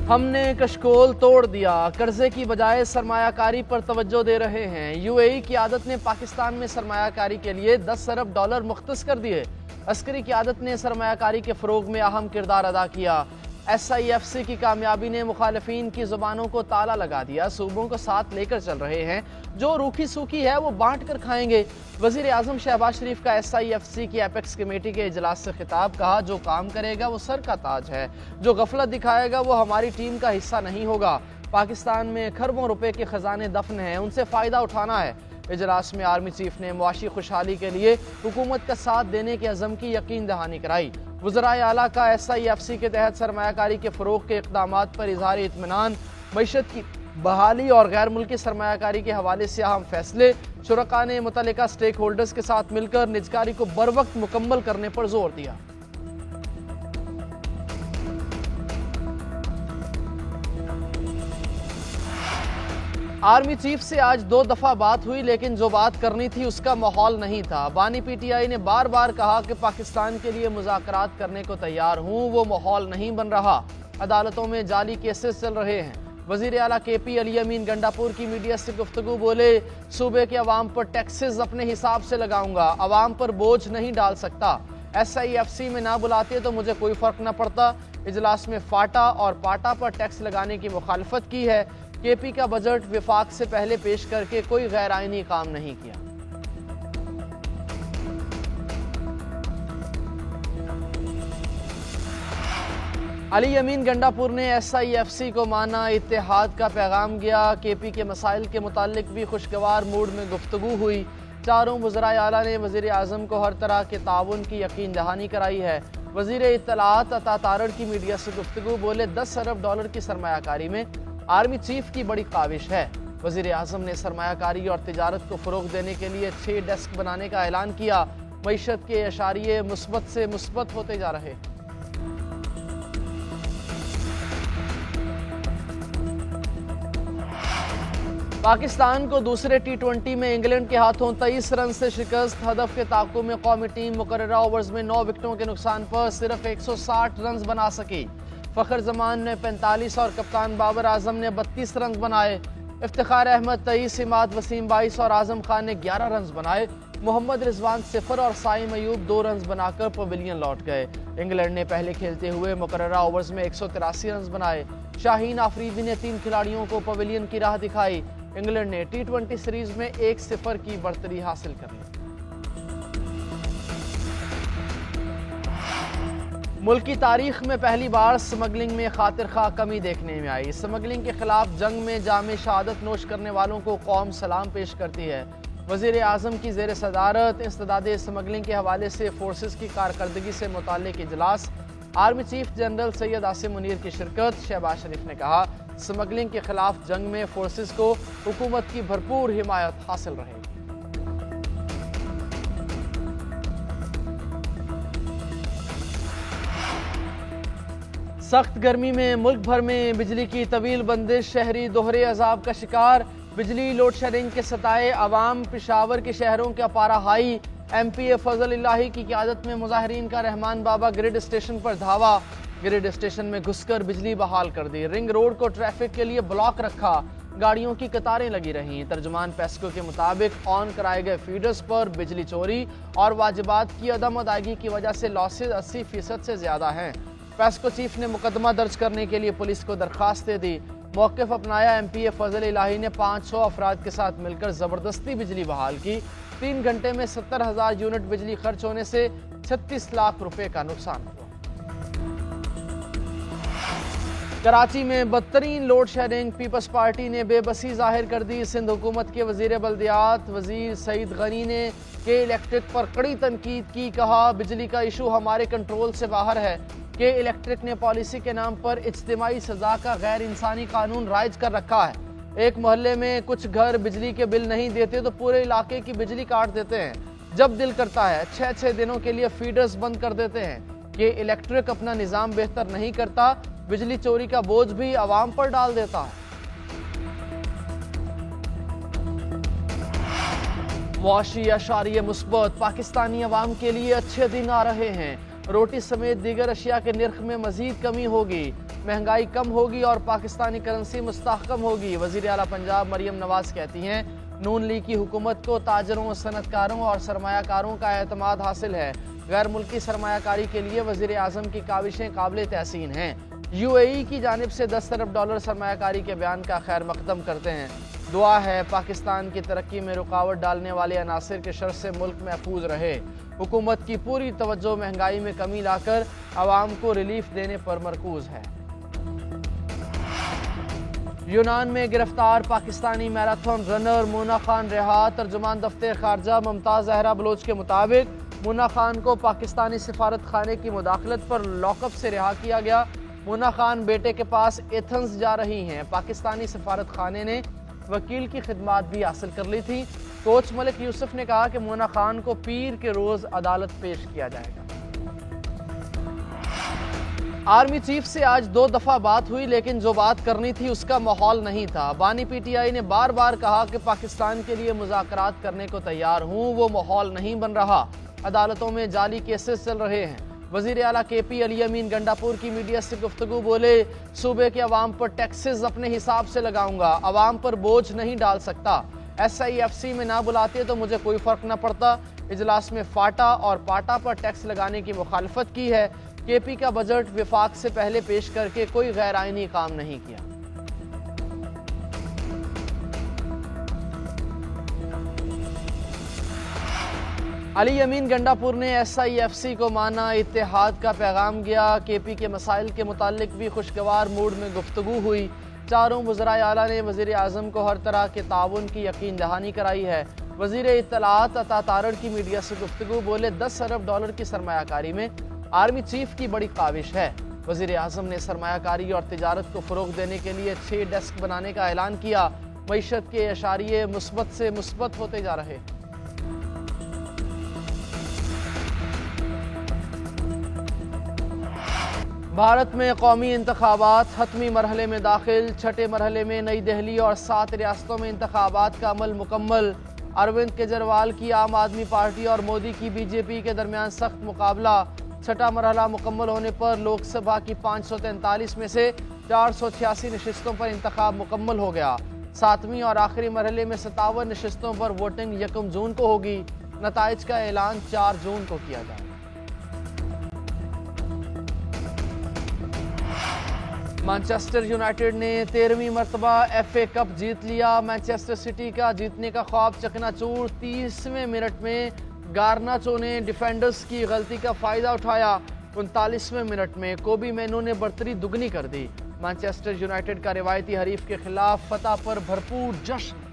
हमने कशकोल तोड़ दिया, कर्जे की बजाय सरमायाकारी पर तवज्जो दे रहे हैं। यूएई की आदत ने पाकिस्तान में सरमायाकारी के लिए 10 अरब डॉलर मुख्तस कर दिए। अस्करी क़यादत ने सरमायाकारी के फ़रोग में अहम किरदार अदा किया। SIFC की कामयाबी ने मुखालफीन की ज़ुबानों को ताला लगा दिया। सूबों को साथ लेकर चल रहे हैं, जो रूखी सूखी है वो बांट कर खाएंगे। वज़ीर आज़म शहबाज शरीफ का SIFC की एपेक्स कमेटी के इजलास से खिताब, कहा जो काम करेगा वो सर का ताज है, जो गफलत दिखाएगा वो हमारी टीम का हिस्सा नहीं होगा। पाकिस्तान में खरबों रुपए के खजाने दफन हैं, उनसे फ़ायदा उठाना है। इजलास में आर्मी चीफ ने मुआशी खुशहाली के लिए हुकूमत का साथ देने के अज़म की यकीन दहानी कराई। वज़राए आला का SIFC के तहत सरमायाकारी के फ़रोग़ के इक़दामात पर इज़हार इत्मीनान, मईशत की बहाली और गैर मुल्की सरमायाकारी के हवाले से अहम फैसले। शुरका ने मुतल्लिका स्टेक होल्डर्स के साथ मिलकर निजकारी को बर वक्त मुकम्मल करने पर जोर दिया। आर्मी चीफ से आज 2 दफा बात हुई, लेकिन जो बात करनी थी उसका माहौल नहीं था। बानी PTI ने बार बार कहा कि पाकिस्तान के लिए मुज़ाकरात करने को तैयार हूँ, वो माहौल नहीं बन रहा। अदालतों में जाली केसेस चल रहे हैं। वज़ीर आला KP अली अमीन गंडापुर की मीडिया से गुफ्तगू, बोले सूबे के अवाम पर टैक्सेस अपने हिसाब से लगाऊंगा, अवाम पर बोझ नहीं डाल सकता। SIFC में ना बुलाते तो मुझे कोई फ़र्क न पड़ता। इजलास में फाटा और पाटा पर टैक्स लगाने की मुखालफत की है। KP का बजट विफाक से पहले पेश करके कोई गैर आईनी काम नहीं किया। अली अमीन गंडापुर ने SIFC को माना, इत्तेहाद का पैगाम गया। KP के मसाइल के मुतालिक भी खुशगवार मूड में गुफ्तगू हुई। चारों वज़राए आला ने वज़ीर आज़म को हर तरह के ताउन की यकीन दहानी कराई है। वज़ीर इत्तलात अता तारड़ की मीडिया से गुफ्तगू, बोले 10 अरब डॉलर की सरमायाकारी में आर्मी चीफ की बड़ी काविश है। वज़ीर आज़म ने सरमायाकारी और तिजारत को फ़रोग़ देने के लिए 6 डेस्क बनाने का ऐलान किया। मईशत के अशारिये मुस्बत से मुस्बत होते जा रहे। पाकिस्तान को दूसरे T20 में इंग्लैंड के हाथों 23 रन से शिकस्त। हदफ के ताक़ुब में कौमी टीम मुकर्ररा ओवर्स में 9 विकेटों के नुकसान पर सिर्फ 160 रन बना सकी। फ़खर जमान ने 45 और कप्तान बाबर आजम ने 32 रन बनाए। इफ्तिखार अहमद 23, इमाद वसीम 22 और आजम खान ने 11 रन बनाए। मोहम्मद रिजवान 0 और साइम अयूब 2 रन बनाकर पवेलियन लौट गए। इंग्लैंड ने पहले खेलते हुए मुकर्ररा ओवर्स में 183 रन बनाए। शाहीन आफरीदी ने 3 खिलाड़ियों को पवेलियन की राह दिखाई। इंग्लैंड ने T20 सीरीज में 1-0 की बढ़तरी हासिल कर ली। मुल्क की तारीख में पहली बार स्मगलिंग में खातिर खा कमी देखने में आई। स्मगलिंग के खिलाफ जंग में जामे शहादत नोश करने वालों को कौम सलाम पेश करती है। वज़ीर आज़म की ज़ेर सदारत इस्तेदाद स्मगलिंग के हवाले से फोर्सेस की कारकर्दगी से मुताल्लिक़ इजलास। Army chief general Syed Asim Munir की शिरकत। शहबाज शरीफ ने कहा, स्मगलिंग के खिलाफ जंग में फोर्सेस को हुकूमत की भरपूर हिमायत हासिल रहेगी। सख्त गर्मी में मुल्क भर में बिजली की तवील बंदिश, शहरी दोहरे अजाब का शिकार। बिजली लोड शेडिंग के सताए अवाम, पिशावर के शहरों का पारा हाई। MPA फजल इलाही की क़यादत में मुजाहिरीन का रहमान बाबा ग्रिड स्टेशन पर धावा। ग्रिड स्टेशन में घुसकर बिजली बहाल कर दी। रिंग रोड को ट्रैफिक के लिए ब्लॉक रखा, गाड़ियों की कतारें लगी रहीं। तर्जुमान पेस्को के मुताबिक ऑन कराए गए फीडर्स पर बिजली चोरी और वाजिबात की अदम अदायगी की वजह से लॉसेज 80% से ज्यादा हैं। पेस्को चीफ ने मुकदमा दर्ज करने के लिए पुलिस को दरखास्त दे दी। मौक़िफ़ अपनाया। MPA फजल इलाही ने 500 अफराद के साथ मिलकर ज़बरदस्ती बिजली बहाल की। 3 घंटे में 70,000 यूनिट बिजली खर्च होने से 36 लाख रुपए का नुकसान हुआ। कराची में बदतरीन लोड शेडिंग, पीपल्स पार्टी ने बेबसी जाहिर कर दी। सिंध हुकूमत के वजीर बल्दियात वजीर सईद गनी ने के इलेक्ट्रिक पर कड़ी तनकीद की। कहा, बिजली का इशू हमारे कंट्रोल से बाहर है। के इलेक्ट्रिक ने पॉलिसी के नाम पर इज्तिमाई सजा का गैर इंसानी कानून राइज कर रखा है। एक मोहल्ले में कुछ घर बिजली के बिल नहीं देते तो पूरे इलाके की बिजली काट देते हैं। जब दिल करता है 6-6 दिनों के लिए फीडर्स बंद कर देते हैं। ये इलेक्ट्रिक अपना निजाम बेहतर नहीं करता, बिजली चोरी का बोझ भी आवाम पर डाल देता है। मुआशी अशारिये मुस्बत, पाकिस्तानी अवाम के लिए अच्छे दिन आ रहे हैं। रोटी समेत दीगर अशिया के निर्ख में मजीद कमी होगी, महंगाई कम होगी और पाकिस्तानी करेंसी मुस्तहकम होगी। वज़ीर आला पंजाब मरियम नवाज कहती हैं, नून लीग की हुकूमत को ताजरों, सनतकारों और सरमायाकारों का एतमाद हासिल है। गैर मुल्की सरमायाकारी के लिए वज़ीर आज़म की काविशें काबिल तहसीन हैं। UAE की जानिब से 10 अरब डॉलर सरमायाकारी के बयान का खैर मकदम करते हैं। दुआ है पाकिस्तान की तरक्की में रुकावट डालने वाले अनासिर के शर से मुल्क महफूज रहे। हुकूमत की पूरी तवज्जो महंगाई में कमी लाकर आवाम को रिलीफ देने पर मरकूज है। यूनान में गिरफ्तार पाकिस्तानी मैराथन रनर मोना खान रिहा। तर्जुमान दफ्तर खारजा मुमताज़ ज़हरा बलोच के मुताबिक मोना खान को पाकिस्तानी सिफारत खाने की मुदाखलत पर लॉकअप से रिहा किया गया। मोना खान बेटे के पास एथेंस जा रही हैं। पाकिस्तानी सिफारत खाने ने वकील की खिदमात भी हासिल कर ली थी। कोच मलिक यूसुफ ने कहा कि मोना खान को पीर के रोज अदालत पेश किया जाएगा। आर्मी चीफ से आज 2 दफा बात हुई, लेकिन जो बात करनी थी उसका माहौल नहीं था। बानी PTI ने बार बार कहा कि पाकिस्तान के लिए मुज़ाकरात करने को तैयार हूँ, वो माहौल नहीं बन रहा। अदालतों में जाली केसेस चल रहे हैं। वज़ीर आला KP अली अमीन गंडापुर की मीडिया से गुफ्तगू बोले, सूबे के अवाम पर टैक्सेस अपने हिसाब से लगाऊंगा, अवाम पर बोझ नहीं डाल सकता। SIFC में ना बुलाते तो मुझे कोई फ़र्क ना पड़ता। इजलास में फाटा और पाटा पर टैक्स लगाने की मुखालफत की है। KP का बजट विफाक से पहले पेश करके कोई गैर आइनी काम नहीं किया। अली अमीन गंडापुर ने SIFC को माना, इत्तेहाद का पैगाम गया। KP के मसाइल के मुतालिक भी खुशगवार मूड में गुफ्तगू हुई। चारों वज़राए आला ने वज़ीर आज़म को हर तरह के ताउन की यकीन दहानी कराई है। वज़ीर इत्तलात अता तारड़ की मीडिया से गुफ्तगू बोले, 10 अरब डॉलर की सरमायाकारी में आर्मी चीफ की बड़ी काविश है। वज़ीर आज़म ने सरमायाकारी और तिजारत को फ़रोग़ देने के लिए 6 डेस्क बनाने का ऐलान किया। मईशत के अशारिये मुस्बत से मुस्बत होते जा रहे। भारत में कौमी इंतखाबात हतमी मरहले में दाखिल। छठे मरहले में नई दिल्ली और 7 रियासतों में इंतखाबात का अमल मुकम्मल। अरविंद केजरीवाल की आम आदमी पार्टी और मोदी की BJP के दरमियान सख्त मुकाबला। छठा मरहला मुकम्मल होने पर लोकसभा की 543 में से 486 नशिस्तों पर इंतखाब मुकम्मल हो गया। 7वीं और आखिरी मरहले में 57 नशिस्तों पर वोटिंग 1 जून को होगी। नताइज का ऐलान 4 जून को किया जाएगा। मैनचेस्टर यूनाइटेड ने 13वीं मरतबा FA कप जीत लिया। मैनचेस्टर सिटी का जीतने का ख्वाब चकनाचूर। 30वें मिनट में गार्नाचो ने डिफेंडर्स की गलती का फ़ायदा उठाया। 39वें मिनट में कोबी मैनू ने बढ़तरी दुगनी कर दी। मैनचेस्टर यूनाइटेड का रिवायती हरीफ के खिलाफ फतह पर भरपूर जश्न।